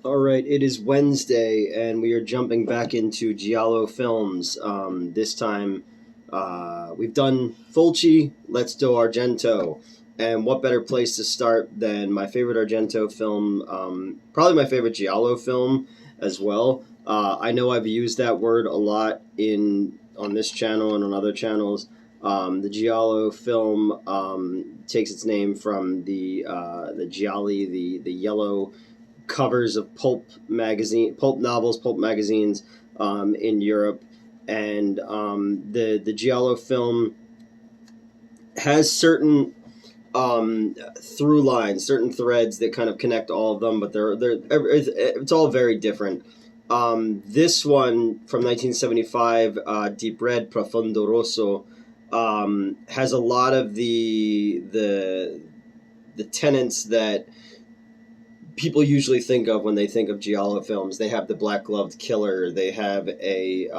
All right, it is Wednesday, and we are jumping back into Giallo films. This time, we've done Fulci, let's do Argento. And what better place to start than my favorite Argento film, probably my favorite Giallo film as well. I know I've used that word a lot on this channel and on other channels. The Giallo film takes its name from the Gialli, the yellow covers of pulp novels, pulp magazines in Europe, and the Giallo film has certain through lines, certain threads that kind of connect all of them, but it's all very different. This one from 1975, Deep Red, Profondo Rosso, has a lot of the tenets that people usually think of when they think of Giallo films. They have the black gloved killer. They have the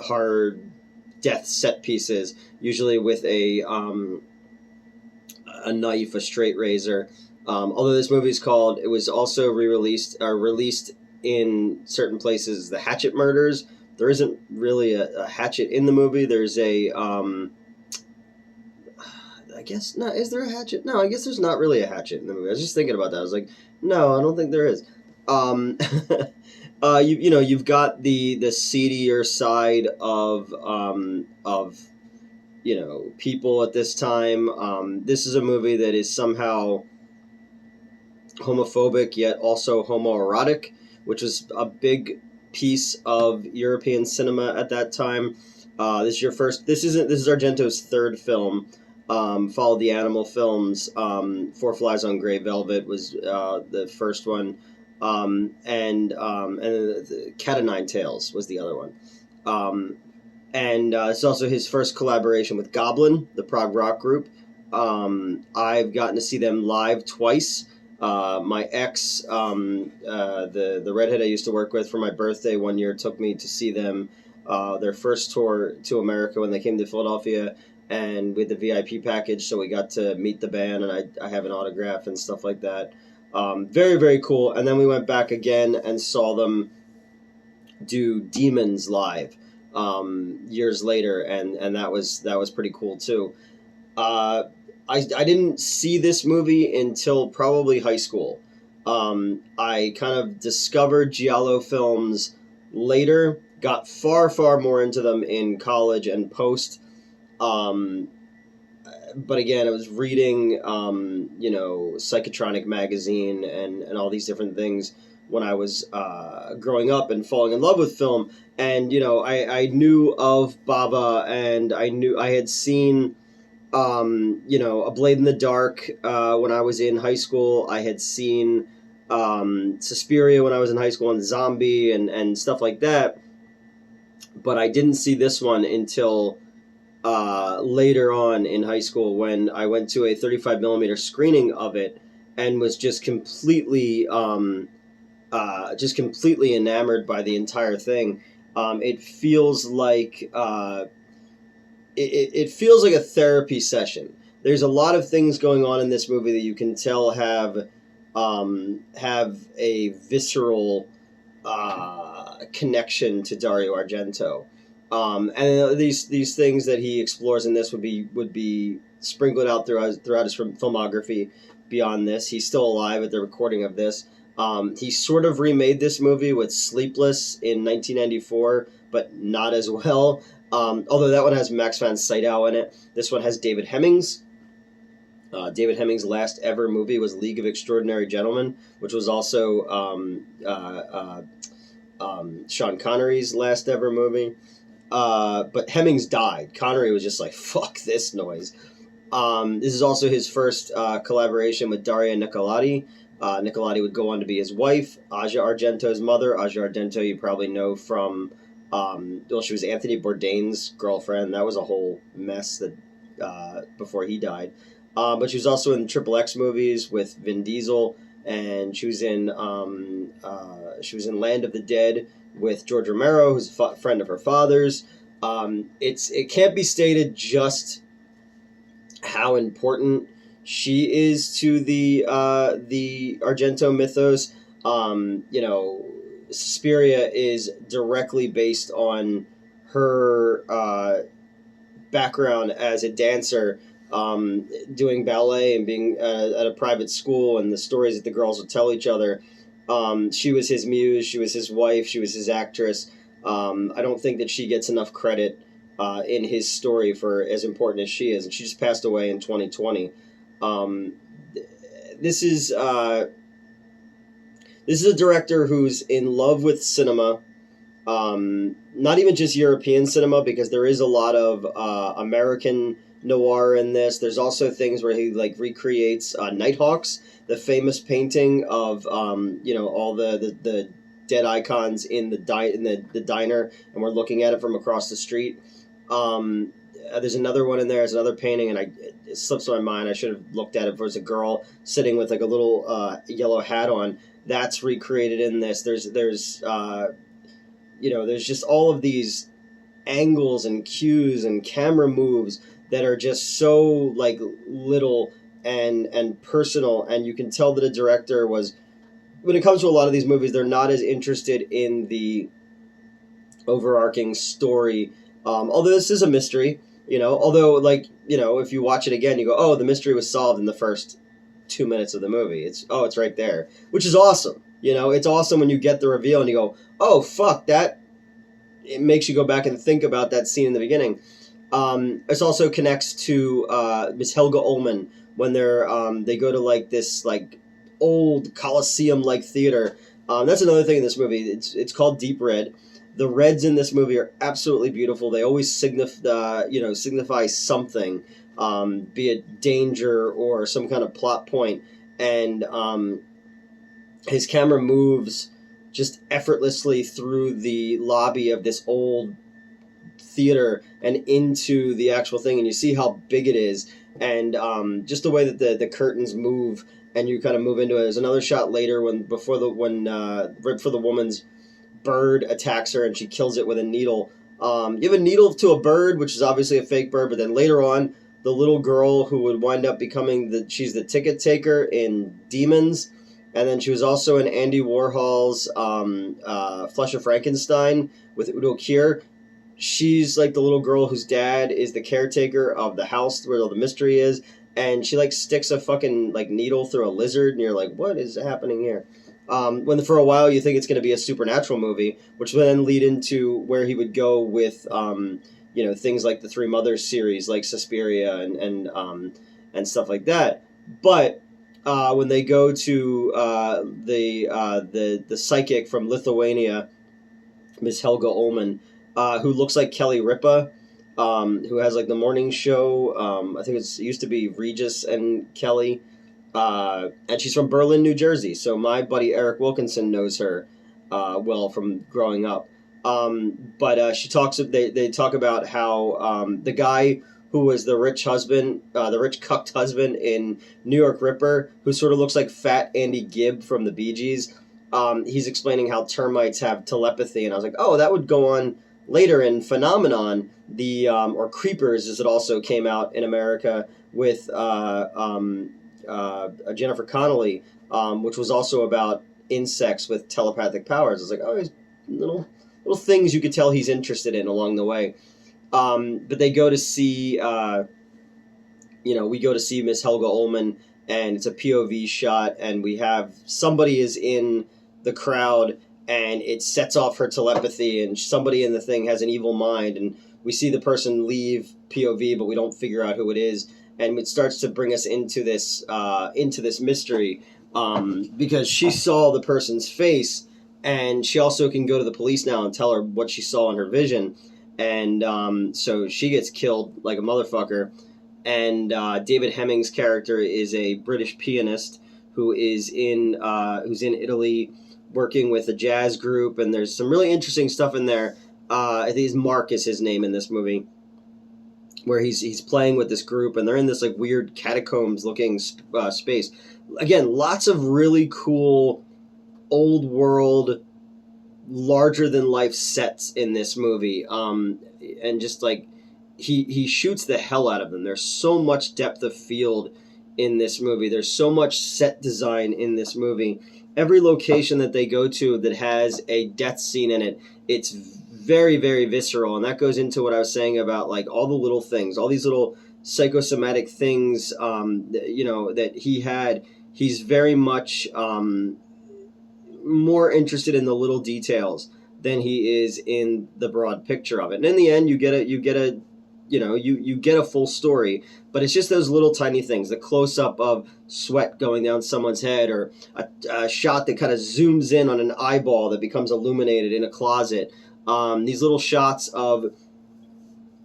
hard death set pieces, usually with a knife, a straight razor. Although this movie it was also re-released or released in certain places. The Hatchet Murders. There isn't really a hatchet in the movie. There's I guess no. Is there a hatchet? No, I guess there's not really a hatchet in the movie. I was just thinking about that. I was like, no, I don't think there is. Um, you've got the seedier side of people at this time. This is a movie that is somehow homophobic yet also homoerotic, which was a big piece of European cinema at that time. This is your first. This is Argento's third film. Followed the Animal films. Four Flies on Grey Velvet was the first one, and the Cat o' Nine Tails was the other one. And it's also his first collaboration with Goblin, the prog rock group. I've gotten to see them live twice. My ex, the redhead I used to work with for my birthday one year, took me to see them their first tour to America when they came to Philadelphia, and with the VIP package, so we got to meet the band, and I have an autograph and stuff like that. Very, very cool. And then we went back again and saw them do Demons live years later, and that was pretty cool too. Uh, I didn't see this movie until probably high school. I kind of discovered Giallo films later, got far, far more into them in college and post. Um, but again, I was reading, Psychotronic magazine and all these different things when I was growing up and falling in love with film. And, I knew of Bava, and I had seen, A Blade in the Dark when I was in high school. I had seen Suspiria when I was in high school, and Zombie and stuff like that. But I didn't see this one until later on in high school, when I went to a 35 millimeter screening of it and was just completely enamored by the entire thing. It feels like it feels like a therapy session. There's a lot of things going on in this movie that you can tell have a visceral connection to Dario Argento. And these things that he explores in this would be sprinkled out throughout his filmography. Beyond this, he's still alive at the recording of this. He sort of remade this movie with Sleepless in 1994, but not as well. Although that one has Max von Sydow in it. This one has David Hemmings. David Hemmings' last ever movie was League of Extraordinary Gentlemen, which was also Sean Connery's last ever movie. But Hemmings died. Connery was just like, fuck this noise. This is also his first collaboration with Daria Nicolodi. Nicolodi would go on to be his wife, Asia Argento's mother. Asia Argento you probably know from, she was Anthony Bourdain's girlfriend. That was a whole mess before he died. But she was also in Triple X movies with Vin Diesel, and she was in Land of the Dead with George Romero, who's a friend of her father's. It can't be stated just how important she is to the Argento mythos. You know, Suspiria is directly based on her background as a dancer, doing ballet and being at a private school, and the stories that the girls would tell each other. She was his muse, she was his wife, she was his actress. I don't think that she gets enough credit in his story for as important as she is, and she just passed away in 2020. Um, this is this is a director who's in love with cinema, not even just European cinema, because there is a lot of American noir in this. There's also things where he like recreates Nighthawks, the famous painting of all the dead icons in the diner, and we're looking at it from across the street. There's another one in there. There's another painting, and it slips my mind. I should have looked at it. There's a girl sitting with like a little yellow hat on. That's recreated in this. There's just all of these angles and cues and camera moves that are just so like little and personal, and you can tell that a director was, when it comes to a lot of these movies, they're not as interested in the overarching story. Although this is a mystery, if you watch it again, you go, oh, the mystery was solved in the first 2 minutes of the movie. It's right there, which is awesome. It's awesome when you get the reveal and you go, oh, fuck, that, it makes you go back and think about that scene in the beginning. This also connects to Miss Helga Ullman when they go to like this like old Colosseum-like theater. That's another thing in this movie. It's called Deep Red. The reds in this movie are absolutely beautiful. They always signify something, be it danger or some kind of plot point. And his camera moves just effortlessly through the lobby of this old theater and into the actual thing, and you see how big it is, and just the way that the curtains move, and you kind of move into it. There's another shot later when right before the woman's bird attacks her and she kills it with a needle. You have a needle to a bird, which is obviously a fake bird, but then later on, the little girl who would wind up becoming she's the ticket taker in Demons, and then she was also in Andy Warhol's Flesh of Frankenstein with Udo Kier. She's like the little girl whose dad is the caretaker of the house where all the mystery is, and she like sticks a fucking like needle through a lizard, and you're like, what is happening here? When for a while you think it's going to be a supernatural movie, which will then lead into where he would go with things like the Three Mothers series, like Suspiria and stuff like that. But when they go to the psychic from Lithuania, Miss Helga Ullman, who looks like Kelly Ripa, who has like the morning show. I think it used to be Regis and Kelly. And she's from Berlin, New Jersey. So my buddy Eric Wilkinson knows her well from growing up. But she talks. They talk about how the guy who was the rich husband, the rich cucked husband in New York Ripper, who sort of looks like fat Andy Gibb from the Bee Gees. He's explaining how termites have telepathy, and I was like, oh, that would go on later in Phenomenon, or Creepers, as it also came out in America with Jennifer Connelly, which was also about insects with telepathic powers. I was like, oh, there's little things you could tell he's interested in along the way. But they go to see, we go to see Miss Helga Ullman, and it's a POV shot, and we have somebody is in the crowd, and it sets off her telepathy, and somebody in the thing has an evil mind, and we see the person leave POV, but we don't figure out who it is, and it starts to bring us into this mystery, because she saw the person's face, and she also can go to the police now and tell her what she saw in her vision, and so she gets killed like a motherfucker. And David Hemming's character is a British pianist who's in Italy, working with a jazz group, and there's some really interesting stuff in there. I think Mark is his name in this movie, where he's playing with this group, and they're in this like weird catacombs-looking space. Again, lots of really cool old world, larger than life sets in this movie, and just like he shoots the hell out of them. There's so much depth of field in this movie. There's so much set design in this movie. Every location that they go to that has a death scene in it, it's very, very visceral. And that goes into what I was saying about like all the little things, all these little psychosomatic things, that he had. He's very much more interested in the little details than he is in the broad picture of it. And in the end, you get a full story, but it's just those little tiny things, the close-up of sweat going down someone's head, or a shot that kind of zooms in on an eyeball that becomes illuminated in a closet. These little shots of a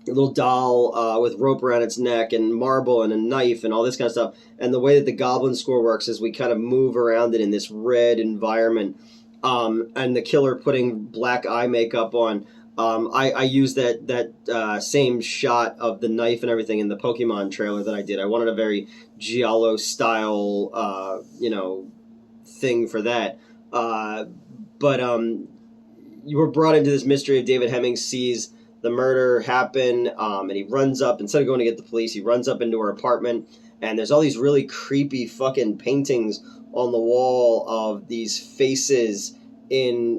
little doll with rope around its neck and marble and a knife and all this kind of stuff. And the way that the Goblin score works is we kind of move around it in this red environment. And the killer putting black eye makeup on. I used that same shot of the knife and everything in the Pokemon trailer that I did. I wanted a very Giallo style, thing for that. But you were brought into this mystery of David Hemmings sees the murder happen, and he runs up, instead of going to get the police, he runs up into her apartment, and there's all these really creepy fucking paintings on the wall of these faces in,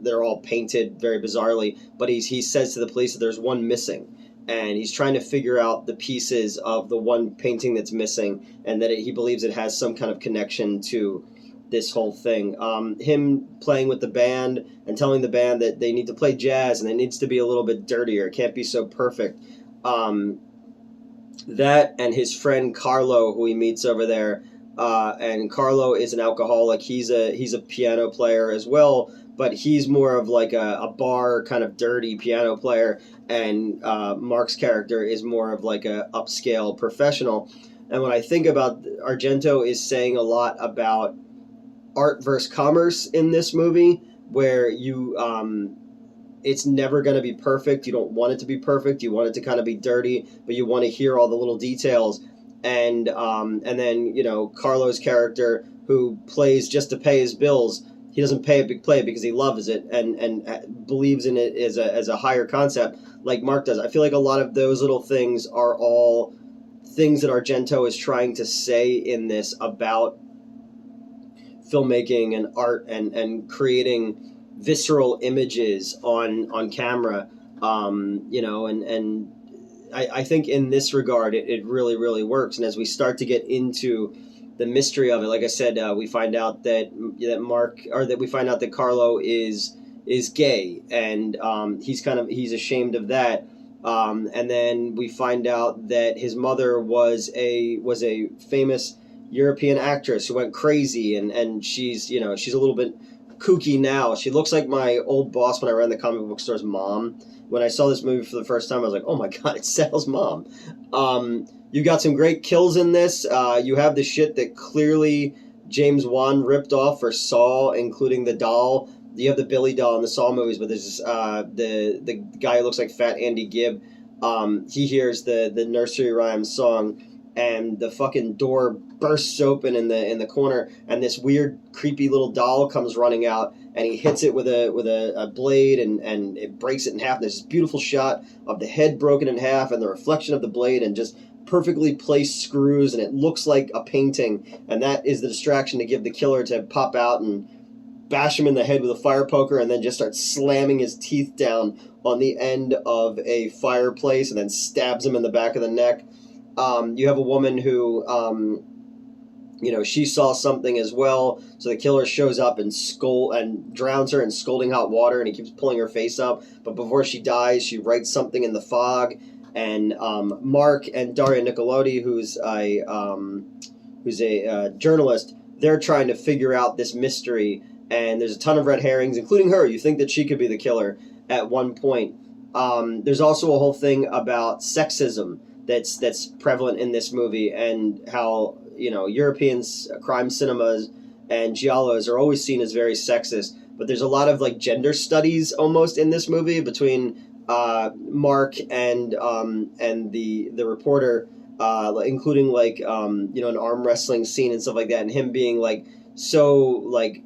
they're all painted very bizarrely, but he says to the police that there's one missing, and he's trying to figure out the pieces of the one painting that's missing, and that he believes it has some kind of connection to this whole thing. Him playing with the band and telling the band that they need to play jazz and it needs to be a little bit dirtier. It can't be so perfect. That and his friend Carlo, who he meets over there, and Carlo is an alcoholic. He's a piano player as well, but he's more of like a bar kind of dirty piano player, and Mark's character is more of like a upscale professional. And when I think about Argento is saying a lot about art versus commerce in this movie, where it's never going to be perfect. You don't want it to be perfect. You want it to kind of be dirty, but you want to hear all the little details. And then Carlo's character, who plays just to pay his bills, he doesn't play it because he loves it and believes in it as a higher concept, like Mark does. I feel like a lot of those little things are all things that Argento is trying to say in this about filmmaking and art and creating visceral images on camera, and I think in this regard it really, really works. And as we start to get into the mystery of it, like I said, we find out that Carlo is gay, and he's ashamed of that. And then we find out that his mother was a famous European actress who went crazy, and she's a little bit kooky now. She looks like my old boss when I ran the comic book store's mom. When I saw this movie for the first time, I was like, oh my god, it's Sal's mom. You got some great kills in this. You have the shit that clearly James Wan ripped off for Saw, including the doll. You have the Billy doll in the Saw movies, but there's the guy who looks like Fat Andy Gibb. He hears the nursery rhyme song, and the fucking door bursts open in the corner, and this weird creepy little doll comes running out, and he hits it with a blade, and it breaks it in half. And there's this beautiful shot of the head broken in half and the reflection of the blade and just perfectly placed screws, and it looks like a painting, and that is the distraction to give the killer to pop out and bash him in the head with a fire poker, and then just start slamming his teeth down on the end of a fireplace, and then stabs him in the back of the neck. You have a woman who, she saw something as well, so the killer shows up and drowns her in scalding hot water, and he keeps pulling her face up, but before she dies, she writes something in the fog, and Mark and Daria Nicolodi, who's a journalist, they're trying to figure out this mystery, and there's a ton of red herrings, including her. You think that she could be the killer at one point. There's also a whole thing about sexism that's prevalent in this movie, and how European crime cinemas and giallos are always seen as very sexist, but there's a lot of like gender studies almost in this movie between Mark and the reporter, including like an arm wrestling scene and stuff like that, and him being like so like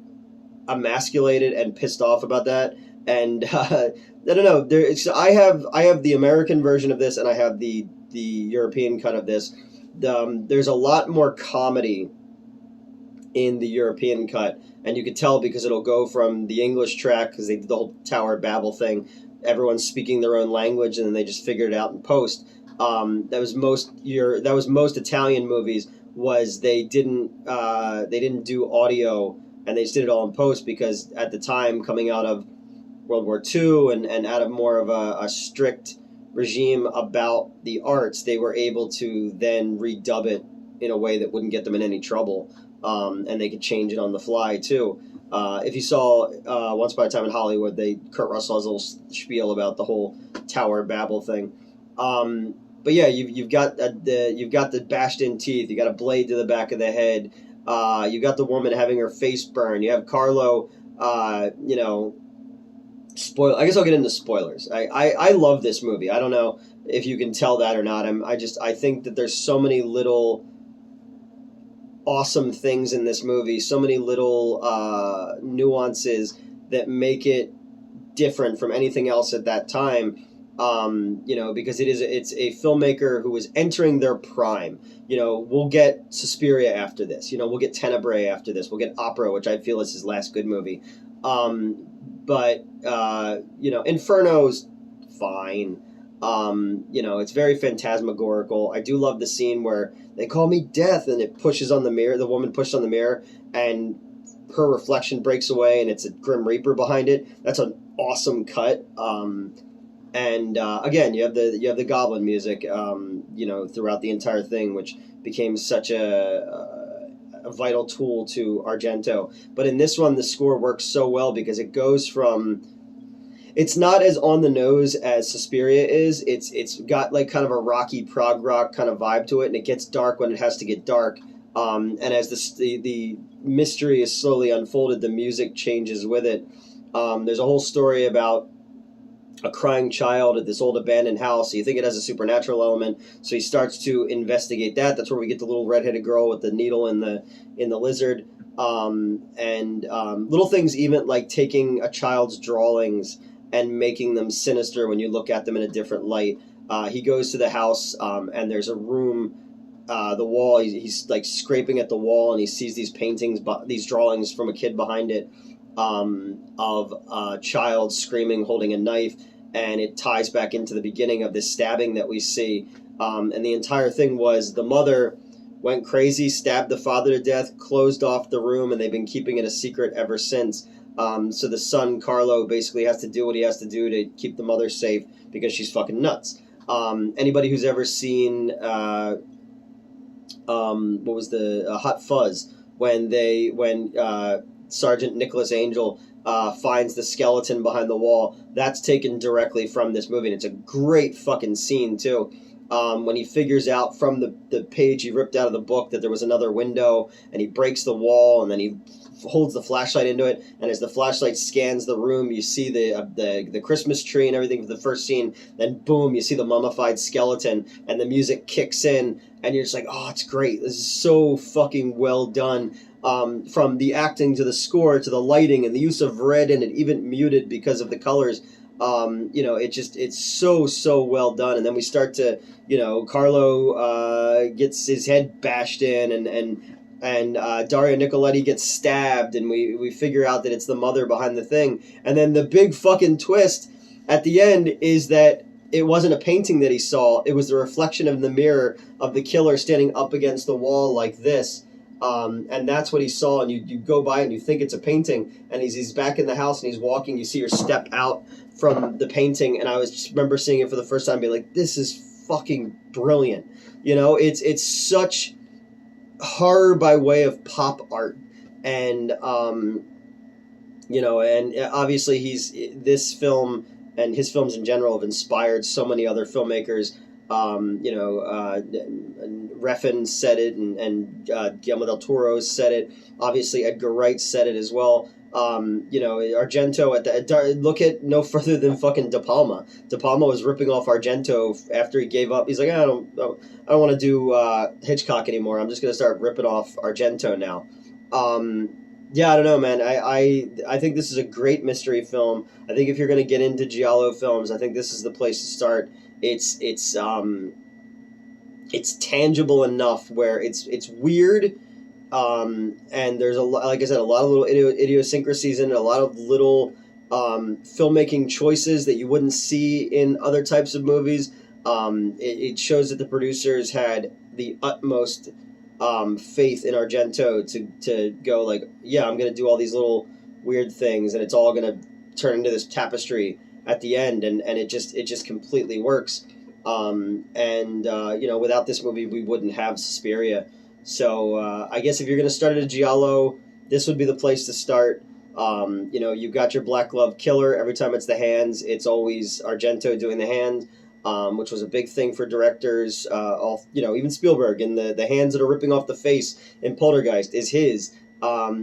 emasculated and pissed off about that. And I don't know. I have the American version of this, and I have the European cut of this. there's a lot more comedy in the European cut, and you could tell because it'll go from the English track, because they did the whole Tower of Babel thing, everyone's speaking their own language, and then they just figured it out in post. That was most Italian movies, was they didn't do audio, and they just did it all in post, because at the time, coming out of World War II, and out of more of a strict regime about the arts, they were able to then redub it in a way that wouldn't get them in any trouble, and they could change it on the fly too. If you saw Once Upon a Time in Hollywood, Kurt Russell has a little spiel about the whole Tower of Babel thing. But yeah, you've got the bashed in teeth. You got a blade to the back of the head. You got the woman having her face burned. You have Carlo. Spoil. I guess I'll get into spoilers. I love this movie. I don't know if you can tell that or not. I think that there's so many little awesome things in this movie, so many little nuances that make it different from anything else at that time. Because it's a filmmaker who is entering their prime. We'll get Suspiria after this. We'll get Tenebrae after this. We'll get Opera, which I feel is his last good movie. But Inferno's fine. It's very phantasmagorical. I do love the scene where they call me Death, and it pushes on the mirror. The woman pushes on the mirror, and her reflection breaks away, and it's a Grim Reaper behind it. That's an awesome cut. And again, you have the Goblin music, throughout the entire thing, which became such a vital tool to Argento. But in this one, the score works so well because it goes from, it's not as on the nose as Suspiria is. It's got like kind of a rocky prog rock kind of vibe to it, and it gets dark when it has to get dark. And as the mystery is slowly unfolded, the music changes with it. There's a whole story about a crying child at this old abandoned house. So you think it has a supernatural element, so he starts to investigate that. That's where we get the little redheaded girl with the needle in the lizard, and little things, even like taking a child's drawings and making them sinister when you look at them in a different light. He goes to the house, and there's a room. The wall. He's like scraping at the wall, and he sees these paintings, these drawings from a kid behind it, of a child screaming, holding a knife, and it ties back into the beginning of this stabbing that we see. And the entire thing was the mother went crazy, stabbed the father to death, closed off the room, and they've been keeping it a secret ever since. So the son, Carlo, basically has to do what he has to do to keep the mother safe because she's fucking nuts. Anybody who's ever seen what was the Hot Fuzz, when Sergeant Nicholas Angel finds the skeleton behind the wall, that's taken directly from this movie, and it's a great fucking scene too. When he figures out from the page he ripped out of the book that there was another window, and he breaks the wall, and then he holds the flashlight into it, and as the flashlight scans the room, you see the Christmas tree and everything for the first scene, then boom, you see the mummified skeleton, and the music kicks in, and you're just like, oh, it's great. This is so fucking well done. From the acting to the score to the lighting and the use of red, and it even muted because of the colors. It's so well done. And then we start to, Carlo gets his head bashed in, and Dario Nicoletti gets stabbed, and we figure out that it's the mother behind the thing. And then the big fucking twist at the end is that it wasn't a painting that he saw, it was the reflection of the mirror of the killer standing up against the wall like this. And that's what he saw, and you go by and you think it's a painting, and he's back in the house and he's walking, you see her step out from the painting, and I just remember seeing it for the first time, being like, this is fucking brilliant. It's such horror by way of pop art, and and obviously this film and his films in general have inspired so many other filmmakers. Refn said it, and Guillermo del Toro said it. Obviously, Edgar Wright said it as well. Argento look at no further than fucking De Palma. De Palma was ripping off Argento after he gave up. He's like, I don't want to do Hitchcock anymore. I'm just gonna start ripping off Argento now. Yeah, I don't know, man. I think this is a great mystery film. I think if you're gonna get into Giallo films, I think this is the place to start. It's it's tangible enough where it's weird, and there's like I said, a lot of little idiosyncrasies in it, a lot of little filmmaking choices that you wouldn't see in other types of movies. It shows that the producers had the utmost faith in Argento to go like, yeah, I'm gonna do all these little weird things, and it's all gonna turn into this tapestry at the end, and it just completely works. Without this movie, we wouldn't have Suspiria. So I guess if you're gonna start at a Giallo, this would be the place to start. You've got your Black Glove Killer. Every time it's the hands, it's always Argento doing the hand, which was a big thing for directors. Even Spielberg, and the hands that are ripping off the face in Poltergeist is his.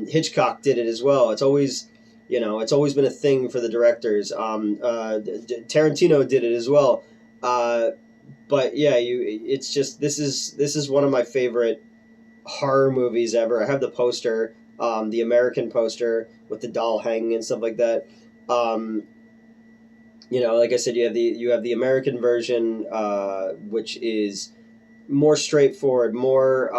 Hitchcock did it as well. It's always been a thing for the directors. Tarantino did it as well. But yeah, it's just this is one of my favorite horror movies ever. I have the poster, the American poster with the doll hanging and stuff like that. Like I said, you have the American version, which is more straightforward, more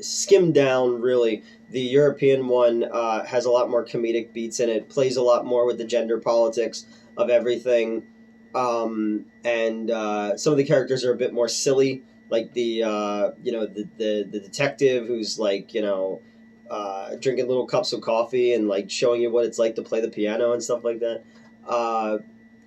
skimmed down. Really, the European one has a lot more comedic beats in it. Plays a lot more with the gender politics of everything. And some of the characters are a bit more silly, like the detective who's like drinking little cups of coffee and like showing you what it's like to play the piano and stuff like that. Uh,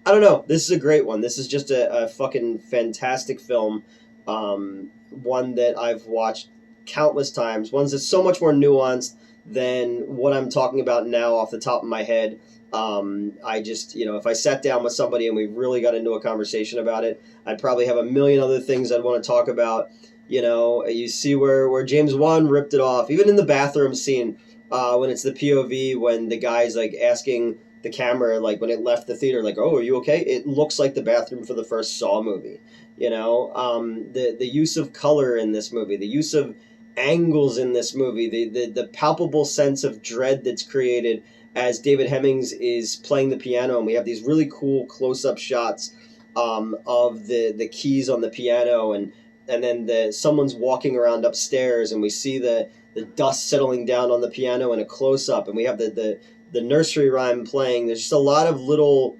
I don't know. This is a great one. This is just a fucking fantastic film. One that I've watched countless times. Ones that's so much more nuanced than what I'm talking about now off the top of my head. I just, if I sat down with somebody and we really got into a conversation about it, I'd probably have a million other things I'd want to talk about. You see where James Wan ripped it off, even in the bathroom scene, when it's the POV, when the guy's like asking the camera, like when it left the theater, like, oh, are you okay? It looks like the bathroom for the first Saw movie. The use of color in this movie, the use of angles in this movie, the palpable sense of dread that's created as David Hemmings is playing the piano, and we have these really cool close-up shots of the keys on the piano, and then someone's walking around upstairs, and we see the dust settling down on the piano in a close-up, and we have the nursery rhyme playing. There's just a lot of little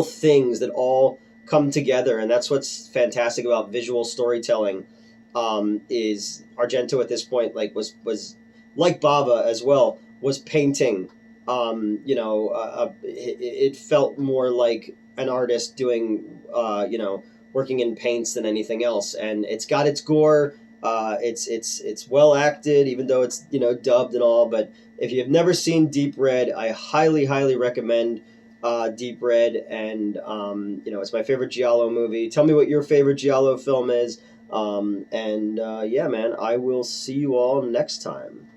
things that all come together, and that's what's fantastic about visual storytelling. Is Argento at this point was like Bava as well, was painting. It felt more like an artist doing working in paints than anything else, and it's got its gore. It's well acted, even though it's dubbed and all. But if you have never seen Deep Red, I highly recommend Deep Red, and it's my favorite Giallo movie. Tell me what your favorite Giallo film is, yeah, man, I will see you all next time.